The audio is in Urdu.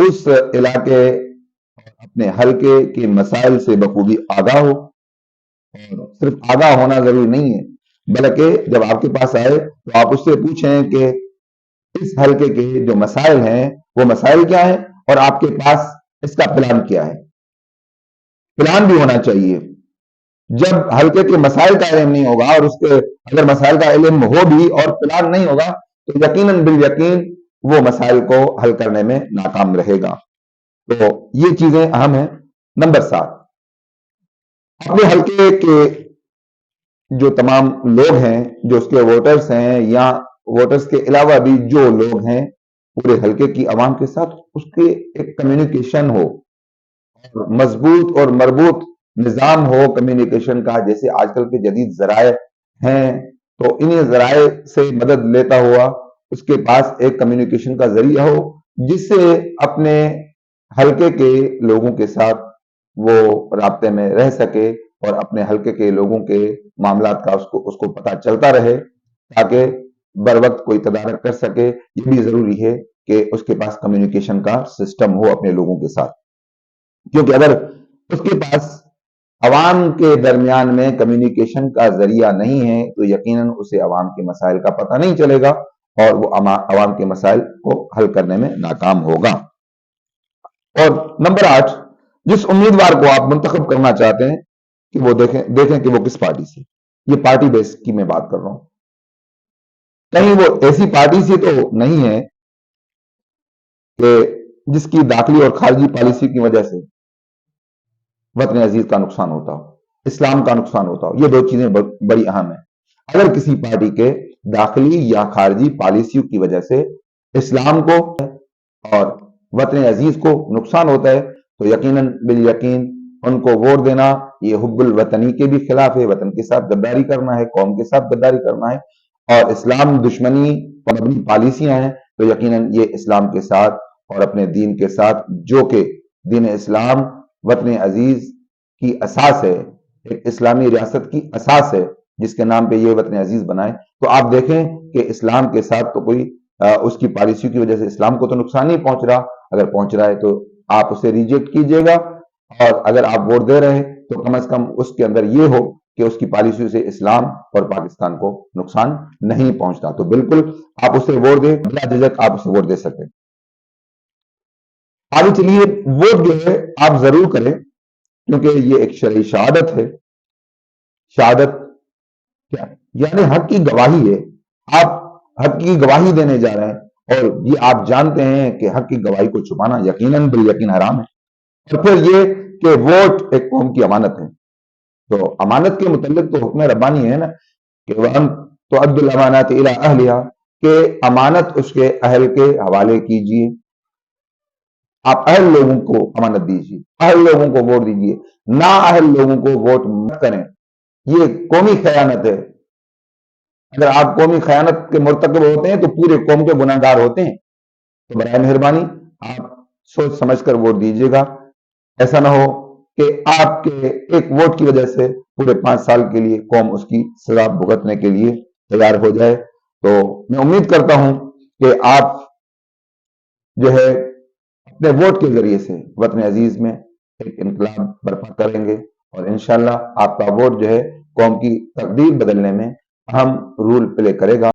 اس علاقے اپنے حلقے کے مسائل سے بخوبی آگاہ ہو. اور صرف آگاہ ہونا ضروری نہیں ہے، بلکہ جب آپ کے پاس آئے تو آپ اس سے پوچھیں کہ اس حلقے کے جو مسائل ہیں وہ مسائل کیا ہیں اور آپ کے پاس اس کا پلان کیا ہے. پلان بھی ہونا چاہیے. جب حلقے کے مسائل کا علم نہیں ہوگا اور اس کے اگر مسائل کا علم ہو بھی اور پلان نہیں ہوگا تو یقیناً بالیقین وہ مسائل کو حل کرنے میں ناکام رہے گا. تو یہ چیزیں اہم ہیں. نمبر 7، اپنے حلقے کے جو تمام لوگ ہیں، جو اس کے ووٹرز ہیں یا ووٹرز کے علاوہ بھی جو لوگ ہیں، پورے حلقے کی عوام کے ساتھ اس کے ایک کمیونیکیشن ہو، مضبوط اور مربوط نظام ہو کمیونیکیشن کا. جیسے آج کل کے جدید ذرائع ہیں تو انہیں ذرائع سے مدد لیتا ہوا اس کے پاس ایک کمیونیکیشن کا ذریعہ ہو جس سے اپنے حلقے کے لوگوں کے ساتھ وہ رابطے میں رہ سکے اور اپنے حلقے کے لوگوں کے معاملات کا اس کو پتہ چلتا رہے تاکہ بر وقت کوئی تدارک کر سکے. یہ بھی ضروری ہے کہ اس کے پاس کمیونیکیشن کا سسٹم ہو اپنے لوگوں کے ساتھ، کیونکہ اگر اس کے پاس عوام کے درمیان میں کمیونیکیشن کا ذریعہ نہیں ہے تو یقیناً اسے عوام کے مسائل کا پتہ نہیں چلے گا اور وہ عوام کے مسائل کو حل کرنے میں ناکام ہوگا. اور نمبر 8، جس امیدوار کو آپ منتخب کرنا چاہتے ہیں کہ وہ دیکھیں کہ وہ کس پارٹی سے. یہ پارٹی بیس کی میں بات کر رہا ہوں. کہیں وہ ایسی پارٹی سے تو نہیں ہے کہ جس کی داخلی اور خارجی پالیسی کی وجہ سے وطن عزیز کا نقصان ہوتا ہو، اسلام کا نقصان ہوتا ہو. یہ دو چیزیں بڑی اہم ہیں. اگر کسی پارٹی کے داخلی یا خارجی پالیسیوں کی وجہ سے اسلام کو اور وطن عزیز کو نقصان ہوتا ہے تو یقیناً بالیقین ان کو ووٹ دینا یہ حب الوطنی کے بھی خلاف ہے. وطن کے ساتھ غداری کرنا ہے، قوم کے ساتھ غداری کرنا ہے. اور اسلام دشمنی پر مبنی پالیسیاں ہیں تو یقیناً یہ اسلام کے ساتھ اور اپنے دین کے ساتھ، جو کہ دین اسلام وطن عزیز کی اساس ہے، ایک اسلامی ریاست کی اساس ہے جس کے نام پہ یہ وطن عزیز بنائے. تو آپ دیکھیں کہ اسلام کے ساتھ تو کوئی اس کی پالیسیوں کی وجہ سے اسلام کو تو نقصان نہیں پہنچ رہا. اگر پہنچ رہا ہے تو آپ اسے ریجیکٹ کیجئے گا، اور اگر آپ ووٹ دے رہے ہیں تو کم از کم اس کے اندر یہ ہو کہ اس کی پالیسیوں سے اسلام اور پاکستان کو نقصان نہیں پہنچتا. تو بالکل آپ اسے ووٹ دیں، بلا جھجک آپ اسے ووٹ دے سکتے ہیں. آگے چلیے، ووٹ جو ہے آپ ضرور کریں کیونکہ یہ ایک شرعی شہادت ہے. شہادت کیا یعنی حق کی گواہی ہے. آپ حق کی گواہی دینے جا رہے ہیں اور یہ آپ جانتے ہیں کہ حق کی گواہی کو چھپانا یقیناً بالیقین حرام ہے. اور پھر یہ کہ ووٹ ایک قوم کی امانت ہے. تو امانت کے متعلق تو حکم ربانی ہے نا کہ وَأَن تُؤَدُّوا الْأَمَانَاتِ إِلَىٰ أَهْلِهَا، کہ امانت اس کے اہل کے حوالے کیجیے. آپ اہل لوگوں کو امانت دیجیے، اہل لوگوں کو ووٹ دیجیے، نا اہل لوگوں کو ووٹ مت کریں. یہ قومی خیانت ہے. اگر آپ قومی خیانت کے مرتکب ہوتے ہیں تو پورے قوم کے گناہگار ہوتے ہیں. تو برائے مہربانی آپ سوچ سمجھ کر ووٹ دیجیے گا. ایسا نہ ہو کہ آپ کے ایک ووٹ کی وجہ سے پورے 5 سال کے لیے قوم اس کی سزا بھگتنے کے لیے تیار ہو جائے. تو میں امید کرتا ہوں کہ آپ جو ہے اپنے ووٹ کے ذریعے سے وطن عزیز میں ایک انقلاب برپا کریں گے اور انشاءاللہ آپ کا ووٹ جو ہے قوم کی تقدیر بدلنے میں اہم رول پلے کرے گا.